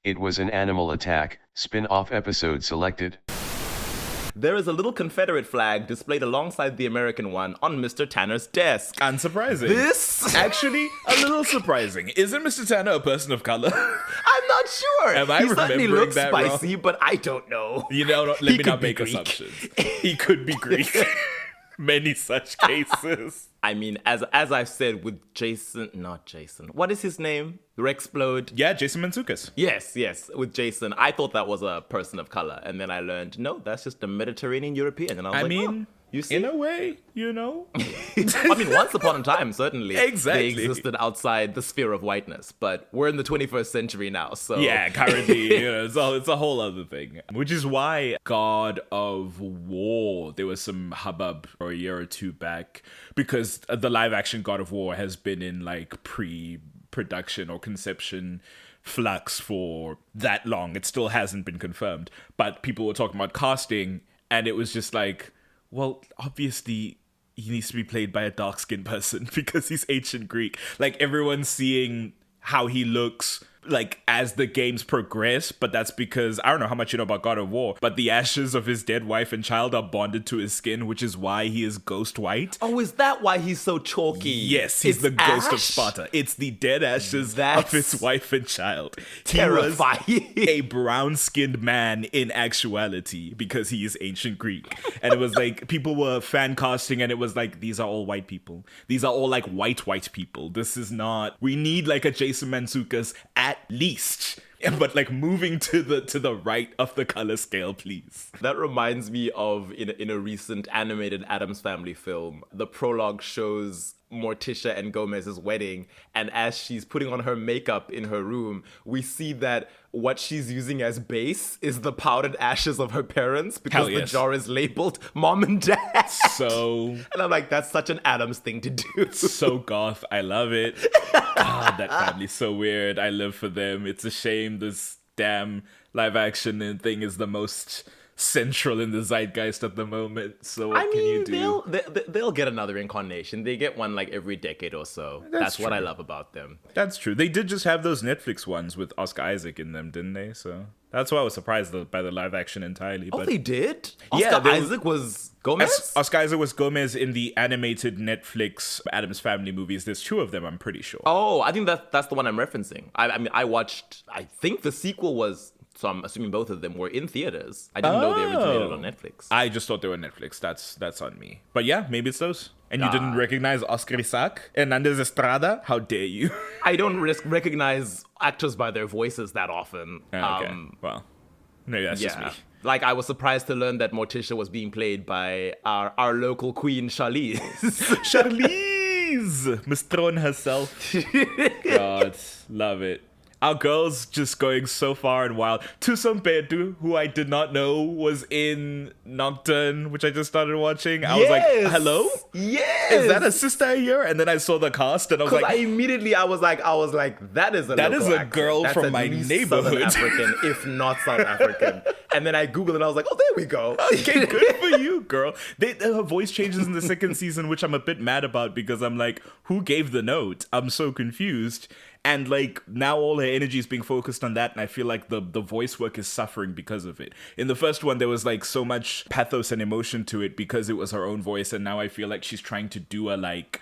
It was an animal attack, spin-off episode selected. There is a little Confederate flag displayed alongside the American one on Mr. Tanner's desk. Unsurprising. This? Actually, a little surprising. Isn't Mr. Tanner a person of color? I'm not sure. Am I he certainly remembering looks that spicy, but I don't know. You know, let He me could not be make Greek. assumptions. He could be Greek. Many such cases. I mean, as I've said with not Jason. What is his name? Rexplode. Yeah, Jason Mantzoukas. Yes, with Jason. I thought that was a person of color, and then I learned, no, that's just a Mediterranean European. And I was oh, you see? In a way, you know. I mean, once upon a time, certainly, Exactly. they existed outside the sphere of whiteness, but we're in the 21st century now, so... Yeah, currently, it's a whole other thing. Which is why God of War, there was some hubbub for a year or two back, because the live-action God of War has been in, like, pre-production or conception flux for that long. It still hasn't been confirmed. But people were talking about casting, and it was just like... Well, obviously, he needs to be played by a dark-skinned person because he's ancient Greek. Like, everyone's seeing how he looks, like, as the games progress, but that's because, I don't know how much you know about God of War, but the ashes of his dead wife and child are bonded to his skin, which is why he is ghost white. Oh, is that why he's so chalky? Yes, he's the ghost of Sparta. It's the dead ashes of his wife and child. Terrifying. He was a brown-skinned man in actuality because he is ancient Greek. And it was like, people were fan casting and it was like, these are all white people. These are all like white people. This is not, we need like a Jason Mantzoukas at least. But like moving to the right of the color scale, please. That reminds me of in a recent animated Addams Family film, the prologue shows Morticia and Gomez's wedding, and as she's putting on her makeup in her room, we see that what she's using as base is the powdered ashes of her parents because the jar is labeled mom and dad. So... And I'm like, that's such an Addams thing to do. So goth. I love it. God, that family's so weird. I live for them. It's a shame this damn live action thing is the most central in the zeitgeist at the moment. So what can you do? They'll get another incarnation. They get one like every decade or so. That's what I love about them. That's true. They did just have those Netflix ones with Oscar Isaac in them, didn't they? So that's why I was surprised by the live action entirely. Oh, but they did? Oscar Isaac was Gomez? Oscar Isaac was Gomez in the animated Netflix Addams Family movies. There's two of them, I'm pretty sure. Oh, I think that's the one I'm referencing. I mean, I watched, I think the sequel was... So I'm assuming both of them were in theaters. I didn't know they originated on Netflix. I just thought they were Netflix. That's on me. But yeah, maybe it's those. And you didn't recognize Oscar Isaac? Hernandez Estrada? How dare you? I don't recognize actors by their voices that often. Okay. Well, maybe that's just me. Like, I was surprised to learn that Morticia was being played by our local queen, Charlize. Charlize! Miss Throne herself. God, love it. Our girl's just going so far and wild. Tusum Bedu, who I did not know was in Nocturne, which I just started watching. I was like, hello? Yes! Is that a sister here? And then I saw the cast and I was like... I was like, that is a girl from my neighborhood. Southern African, if not South African. And then I Googled it and I was like, oh, there we go. Okay, good for you, girl. Her voice changes in the second season, which I'm a bit mad about because I'm like, who gave the note? I'm so confused. And like now all her energy is being focused on that, and I feel like the voice work is suffering because of it. In the first one, there was like so much pathos and emotion to it because it was her own voice, and now I feel like she's trying to do a like...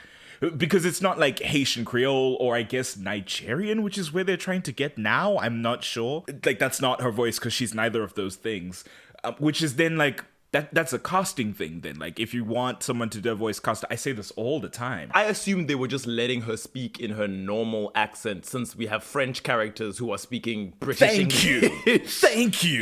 Because it's not like Haitian Creole or I guess Nigerian, which is where they're trying to get now. I'm not sure. Like that's not her voice because she's neither of those things. Which is then like... That's a casting thing then. Like if you want someone to do a voice cast, I say this all the time. I assume they were just letting her speak in her normal accent since we have French characters who are speaking British English. Thank you.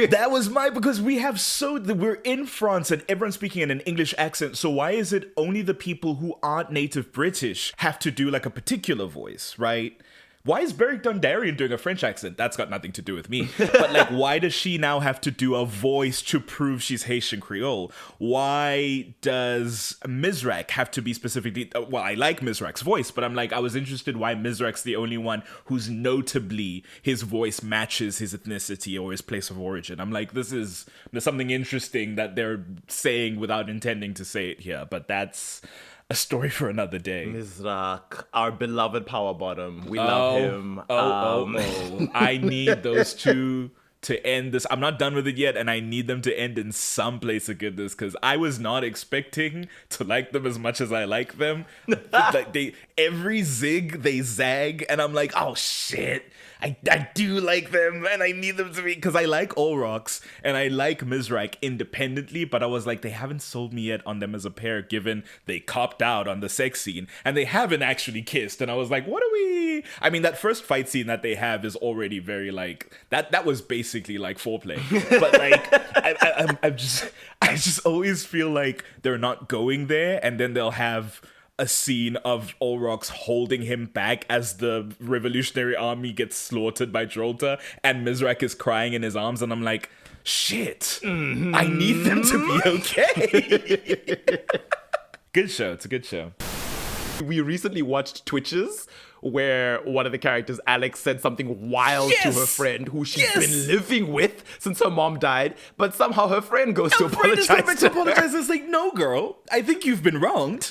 That was because we're in France and everyone's speaking in an English accent. So why is it only the people who aren't native British have to do like a particular voice, right? Why is Beric Dondarrion doing a French accent? That's got nothing to do with me. But like, why does she now have to do a voice to prove she's Haitian Creole? Why does Mizrak have to be specifically... Well, I like Mizrak's voice, but I'm like, I was interested why Mizrak's the only one who's notably his voice matches his ethnicity or his place of origin. I'm like, there's something interesting that they're saying without intending to say it here. But that's... a story for another day. Mizrak, our beloved power bottom. We love him. I need those two to end this. I'm not done with it yet, and I need them to end in some place of goodness, because I was not expecting to like them as much as I like them. Like every zig they zag, and I'm like, oh shit, I do like them, and I need them to be, because I like Olrox and I like Mizrak independently, but I was like, they haven't sold me yet on them as a pair, given they copped out on the sex scene and they haven't actually kissed. And I was like, what are we? I mean, that first fight scene that they have is already very like that was basically like foreplay. But like I just always feel like they're not going there, and then they'll have a scene of Olrox holding him back as the Revolutionary Army gets slaughtered by Drolta, and Mizrak is crying in his arms, and I'm like, shit, I need them to be okay. Good show. It's a good show. We recently watched Twitches where one of the characters, Alex, said something wild to her friend who she's been living with since her mom died, but somehow her friend goes to apologize to her. It's like, no, girl, I think you've been wronged.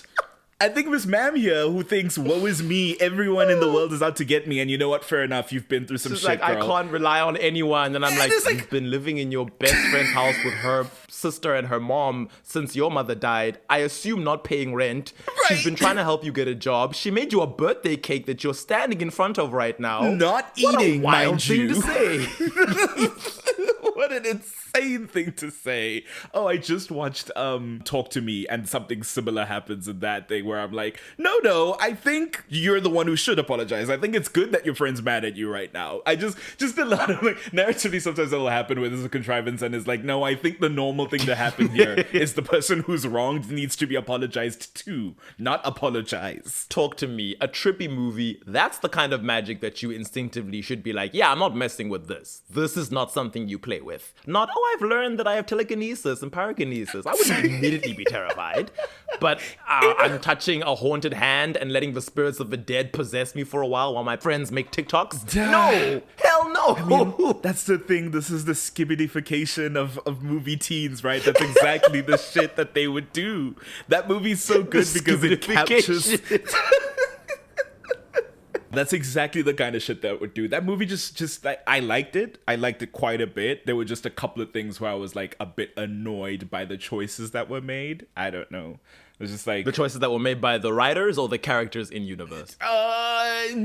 I think Miss Ma'am here, who thinks, woe is me, everyone in the world is out to get me, and you know what, fair enough, you've been through some She's shit, like, girl. I can't rely on anyone. And I'm like, you've been living in your best friend's house with her sister and her mom since your mother died. I assume not paying rent. Right. She's been trying to help you get a job. She made you a birthday cake that you're standing in front of right now. Not what eating, a wild mind thing you. to say. What an insane thing to say. Oh, I just watched Talk to Me, and something similar happens in that thing where I'm like, no, I think you're the one who should apologize. I think it's good that your friend's mad at you right now. I just a lot of like, narratively sometimes it'll happen where there's a contrivance and it's like, no, I think the normal thing to happen here is the person who's wronged needs to be apologized to, not apologize. Talk to Me, a trippy movie. That's the kind of magic that you instinctively should be like, yeah, I'm not messing with this. This is not something you play with. Not, I've learned that I have telekinesis and pyrokinesis. I wouldn't immediately be terrified. But I'm touching a haunted hand and letting the spirits of the dead possess me for a while my friends make TikToks. No! Hell no! I mean, that's the thing. This is the skibidification of movie teens, right? That's exactly the shit that they would do. That movie's so good because it captures... That's exactly the kind of shit that would do. That movie just I liked it. I liked it quite a bit. There were just a couple of things where I was like a bit annoyed by the choices that were made. I don't know. It was just like... The choices that were made by the writers or the characters in universe? A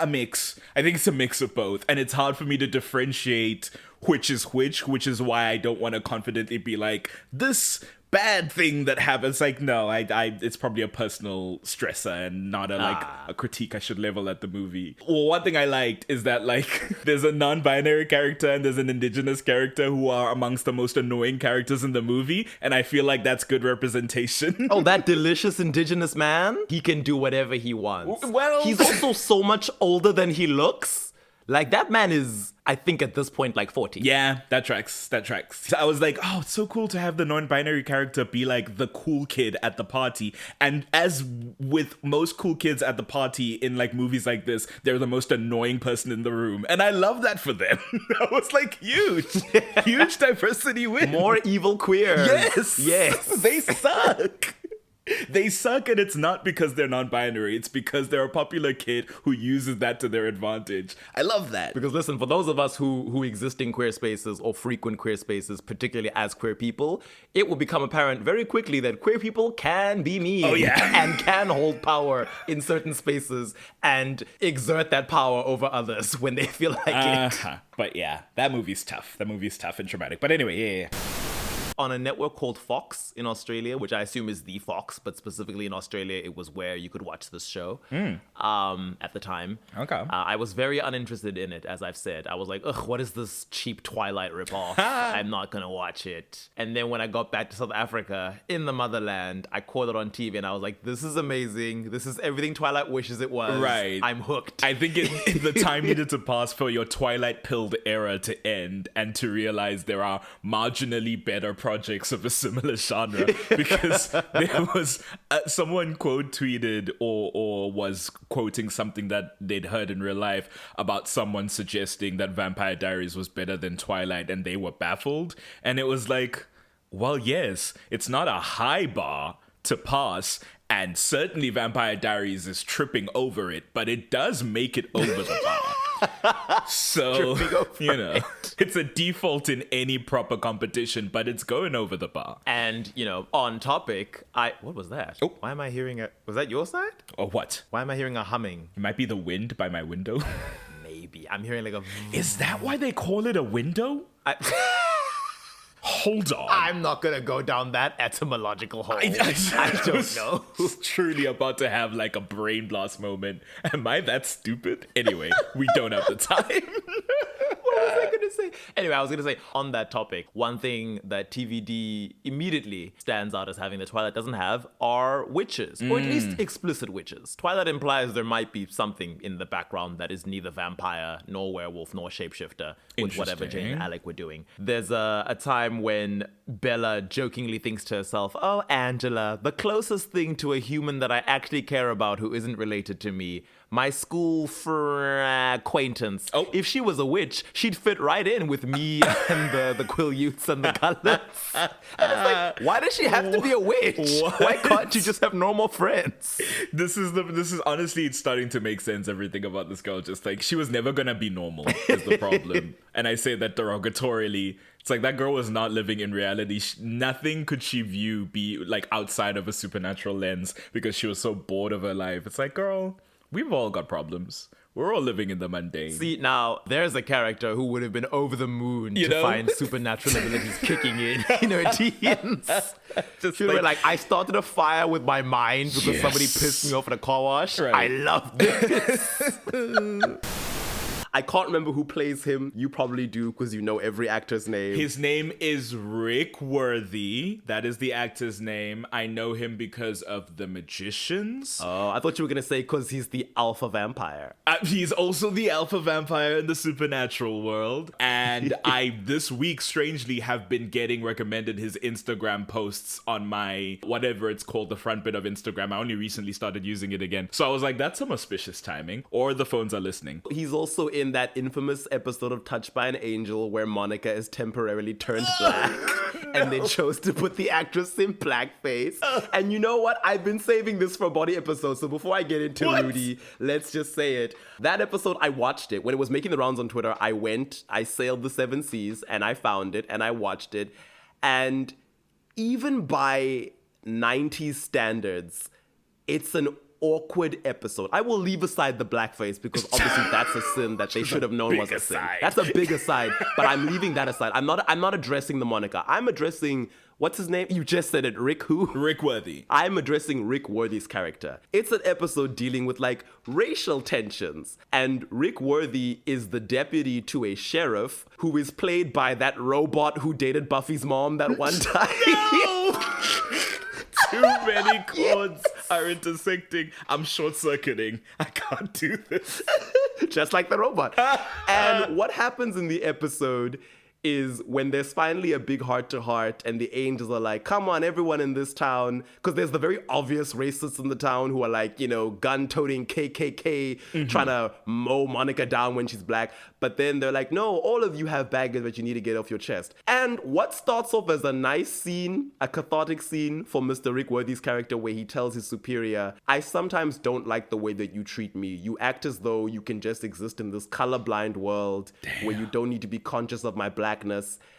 mix. I think it's a mix of both. And it's hard for me to differentiate which is which is why I don't want to confidently be like, this bad thing that happens. Like, no, it's probably a personal stressor and not a critique I should level at the movie. Well, one thing I liked is that like there's a non-binary character and there's an indigenous character who are amongst the most annoying characters in the movie, and I feel like that's good representation. Oh, that delicious indigenous man, he can do whatever he wants. Well, he's also so much older than he looks. Like, that man is, I think at this point, like 40. Yeah, that tracks. So I was like, oh, it's so cool to have the non-binary character be like the cool kid at the party. And as with most cool kids at the party in like movies like this, they're the most annoying person in the room. And I love that for them. I was like, huge diversity win. More evil queers. Yes. They suck. They suck, and it's not because they're non-binary. It's because they're a popular kid who uses that to their advantage. I love that. Because listen, for those of us who exist in queer spaces or frequent queer spaces, particularly as queer people, it will become apparent very quickly that queer people can be mean. Oh, yeah. And can hold power in certain spaces and exert that power over others when they feel like it. But yeah, that movie's tough. And traumatic. But anyway, yeah. On a network called Fox in Australia, which I assume is the Fox, but specifically in Australia, it was where you could watch this show at the time. Okay. I was very uninterested in it, as I've said. I was like, ugh, what is this cheap Twilight ripoff? I'm not going to watch it. And then when I got back to South Africa, in the motherland, I caught it on TV and I was like, this is amazing. This is everything Twilight wishes it was. Right. I'm hooked. I think the time needed to pass for your Twilight-pilled era to end and to realize there are marginally better projects of a similar genre, because there was someone quote tweeted or was quoting something that they'd heard in real life about someone suggesting that Vampire Diaries was better than Twilight, and they were baffled. And it was like, well, yes, it's not a high bar to pass. And certainly Vampire Diaries is tripping over it, but it does make it over the bar. So, you know, it's a default in any proper competition, but it's going over the bar. And, you know, on topic, what was that? Oh. Why am I hearing was that your side? Or what? Why am I hearing a humming? It might be the wind by my window. Maybe. I'm hearing like a... Is that why they call it a window? Hold on. I'm not going to go down that etymological hole. I don't know. I was truly about to have like a brain blast moment. Am I that stupid? Anyway, we don't have the time. What was I going to say? Anyway, I was going to say, on that topic, one thing that TVD immediately stands out as having that Twilight doesn't have are witches, or at least explicit witches. Twilight implies there might be something in the background that is neither vampire, nor werewolf, nor shapeshifter, with whatever Jane and Alec were doing. There's a time when Bella jokingly thinks to herself, oh, Angela, the closest thing to a human that I actually care about who isn't related to me, my school acquaintance. Oh. If she was a witch, she'd fit right in with me and the Quill-Utes and the Cullens. And it's like, why does she have to be a witch? What? Why can't you just have normal friends? This is honestly, it's starting to make sense, everything about this girl. Just like, she was never gonna be normal is the problem. And I say that derogatorily. It's like that girl was not living in reality. Nothing could she view be like outside of a supernatural lens because she was so bored of her life. It's like, girl, we've all got problems. We're all living in the mundane. See, now, there's a character who would have been over the moon to find supernatural abilities kicking in her teens. Just like, I started a fire with my mind because somebody pissed me off at a car wash. Right. I love this. I can't remember who plays him. You probably do because you know every actor's name. His name is Rick Worthy. That is the actor's name. I know him because of The Magicians. Oh, I thought you were going to say because he's the alpha vampire. He's also the alpha vampire in the supernatural world. And I, this week, strangely, have been getting recommended his Instagram posts on my, whatever it's called, the front bit of Instagram. I only recently started using it again. So I was like, that's some auspicious timing. Or the phones are listening. He's also in that infamous episode of Touched by an Angel where Monica is temporarily turned black and they chose to put the actress in blackface. And you know what? I've been saving this for a body episode, so before I get into Rudy, let's just say it. That episode, I watched it. When it was making the rounds on Twitter, I sailed the 7 seas and I found it and I watched it. And even by 90s standards, it's an awkward episode. I will leave aside the blackface because obviously that's a sin that they should have known was a sin. That's a big aside, but I'm leaving that aside. I'm not addressing the Monica. I'm addressing, what's his name? You just said it, Rick who? Rick Worthy. I'm addressing Rick Worthy's character. It's an episode dealing with like racial tensions, and Rick Worthy is the deputy to a sheriff who is played by that robot who dated Buffy's mom that one time. No! Too many chords are intersecting. I'm short-circuiting. I can't do this. Just like the robot. And what happens in the episode is when there's finally a big heart-to-heart and the angels are like, come on, everyone in this town, because there's the very obvious racists in the town who are like, you know, gun-toting KKK, trying to mow Monica down when she's black. But then they're like, no, all of you have baggage that you need to get off your chest. And what starts off as a nice scene, a cathartic scene for Mr. Rick Worthy's character where he tells his superior, I sometimes don't like the way that you treat me. You act as though you can just exist in this colorblind world where you don't need to be conscious of my blackness.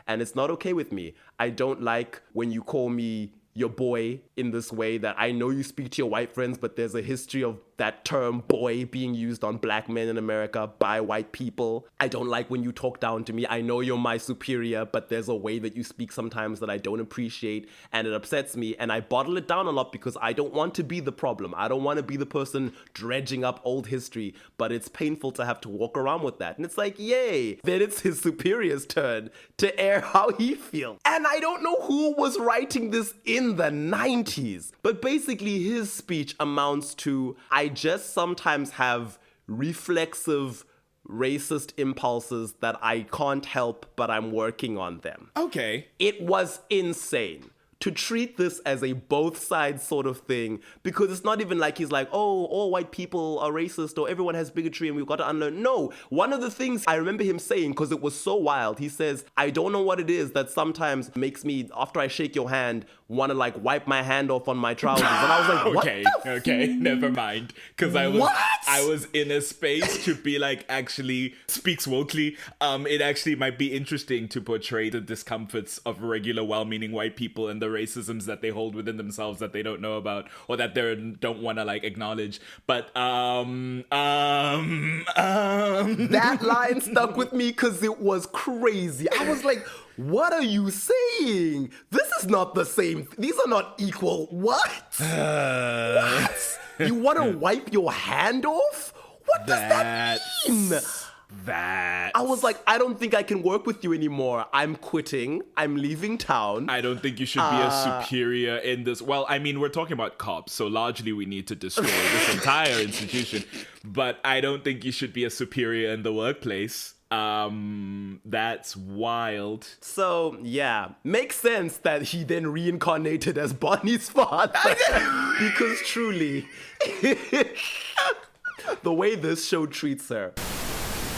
And it's not okay with me. I don't like when you call me your boy in this way that I know you speak to your white friends, but there's a history of that term boy being used on black men in America by white people. I don't like when you talk down to me. I know you're my superior, but there's a way that you speak sometimes that I don't appreciate and it upsets me. And I bottle it down a lot because I don't want to be the problem. I don't want to be the person dredging up old history, but it's painful to have to walk around with that. And it's like, yay. Then it's his superior's turn to air how he feels. And I don't know who was writing this in the 90s, but basically his speech amounts to, I just sometimes have reflexive racist impulses that I can't help, but I'm working on them. Okay. It was insane. to treat this as a both sides sort of thing, because it's not even like he's like, oh, all white people are racist or everyone has bigotry and we've got to unlearn. No, one of the things I remember him saying, because it was so wild, he says, I don't know what it is that sometimes makes me, after I shake your hand, want to like wipe my hand off on my trousers. And I was like, what okay, never mind. Because I was in a space to be like, actually, speaks wokely. It actually might be interesting to portray the discomforts of regular well-meaning white people and the racisms that they hold within themselves that they don't know about or that they don't want to like acknowledge. But that line stuck with me because it was crazy. I was like, what are you saying? This is not the same. These are not equal. What? What? You want to wipe your hand off? What does that mean? I was like, I don't think I can work with you anymore. I'm quitting. I'm leaving town. I don't think you should be a superior in this. Well, I mean, we're talking about cops, so largely we need to destroy this entire institution. But I don't think you should be a superior in the workplace. That's wild. So, yeah, makes sense that he then reincarnated as Bonnie's father. Because truly, the way this show treats her.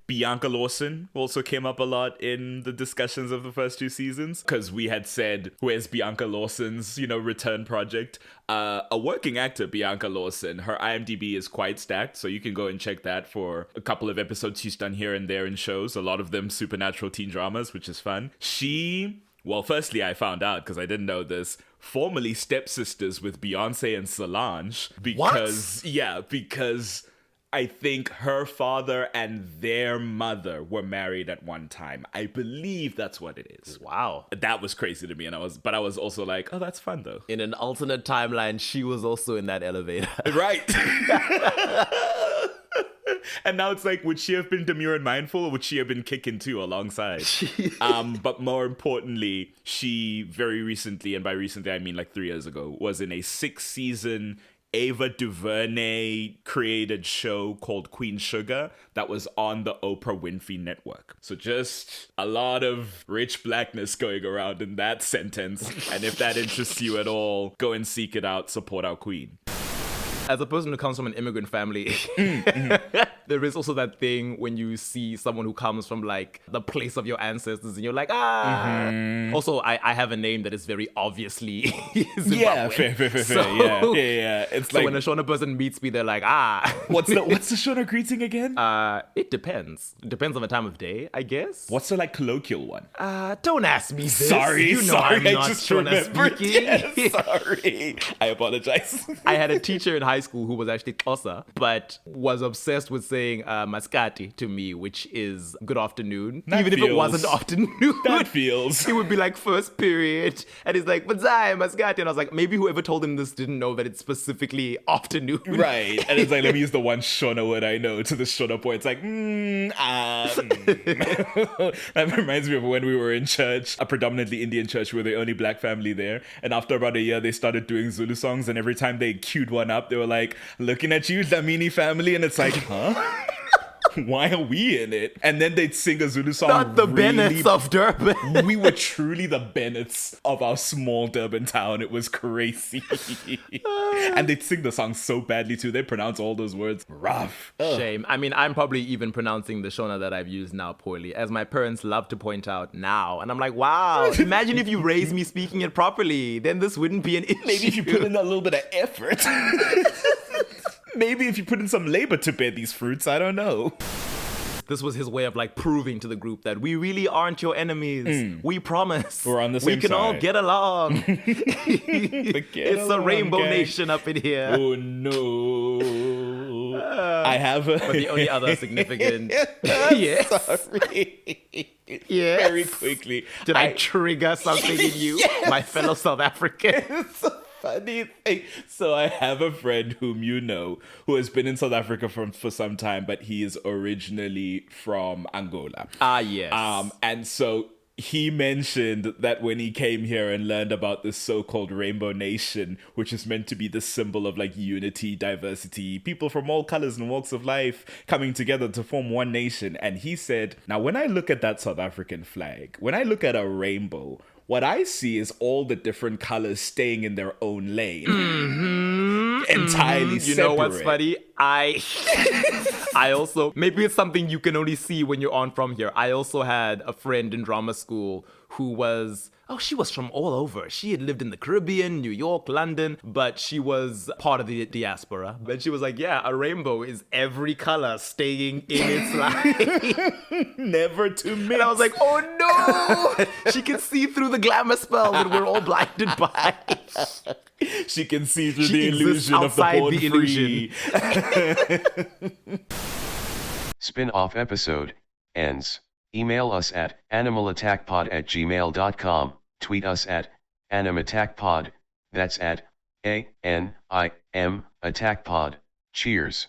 Bianca Lawson also came up a lot in the discussions of the first two seasons because we had said, where's Bianca Lawson's, return project? A working actor, Bianca Lawson, her IMDb is quite stacked, so you can go and check that for a couple of episodes she's done here and there in shows, a lot of them supernatural teen dramas, which is fun. Well, firstly, I found out, because I didn't know this, formerly stepsisters with Beyonce and Solange. Because I think her father and their mother were married at one time. I believe that's what it is. Wow. That was crazy to me. And I was also like, oh, that's fun though. In an alternate timeline, she was also in that elevator. Right. And now it's like, would she have been demure and mindful, or would she have been kicking too alongside? But more importantly, she very recently, and by recently I mean like 3 years ago, was in a 6-season Ava DuVernay created show called Queen Sugar that was on the Oprah Winfrey Network. So just a lot of rich blackness going around in that sentence. And if that interests you at all, go and seek it out, support our queen. As a person who comes from an immigrant family, there is also that thing when you see someone who comes from like the place of your ancestors and you're like, Also, I have a name that is very obviously Zimbabwean. Yeah, fair. So, Yeah. It's so like, when a Shona person meets me, they're like, What's the Shona greeting again? It depends. It depends on the time of day, I guess. What's the like colloquial one? Don't ask me this. Sorry, I'm not I just Shona remembered. speaking. Yes, sorry. I apologize. I had a teacher in high school who was actually Xhosa, but was obsessed with saying maskati to me, which is good afternoon. Even if it wasn't afternoon. That feels. It would be like first period. And he's like, Bazai, maskati. And I was like, maybe whoever told him this didn't know that it's specifically afternoon. Right. And it's like, let me use the one Shona word I know to the Shona point. It's like, That reminds me of when we were in church, a predominantly Indian church. We were the only black family there. And after about a year, they started doing Zulu songs. And every time they queued one up, they were like, looking at you, Dlamini family. And it's like, huh? Why are we in it? And then they'd sing a Zulu song. Not the Bennetts of Durban. We were truly the Bennetts of our small Durban town. It was crazy. And they'd sing the song so badly too. They pronounce all those words rough. Shame. I mean, I'm probably even pronouncing the Shona that I've used now poorly, as my parents love to point out now. And I'm like, wow, imagine if you raised me speaking it properly. Then this wouldn't be an issue. Maybe if you put in a little bit of effort. Maybe if you put in some labor to bear these fruits, I don't know. This was his way of like proving to the group that we really aren't your enemies. We promise. We're on the same side. We can all get along. It's a rainbow nation up in here. Oh no. I have a... But the only other significant... Yes. Sorry. Yes. Very quickly. Did I trigger something in you, my fellow South Africans? Funny thing. So I have a friend whom you know who has been in South Africa for some time, but he is originally from Angola. Yes. And so he mentioned that when he came here and learned about this so-called Rainbow Nation, which is meant to be the symbol of like unity, diversity, people from all colors and walks of life coming together to form one nation. And he said, now when I look at that South African flag, when I look at a rainbow, What I see is all the different colors staying in their own lane. Entirely separate. You know what's funny? I also, maybe it's something you can only see when you're on From Here. I also had a friend in drama school who was, she was from all over. She had lived in the Caribbean, New York, London, but she was part of the diaspora. And she was like, yeah, a rainbow is every color staying in its line. Never to mix. And I was like, oh no! She can see through the glamour spell that we're all blinded by. She can see through the illusion of the born-free. Spin-off episode ends. Email us at animalattackpod@gmail.com, tweet us at animattackpod, that's at ANIM attackpod. Cheers.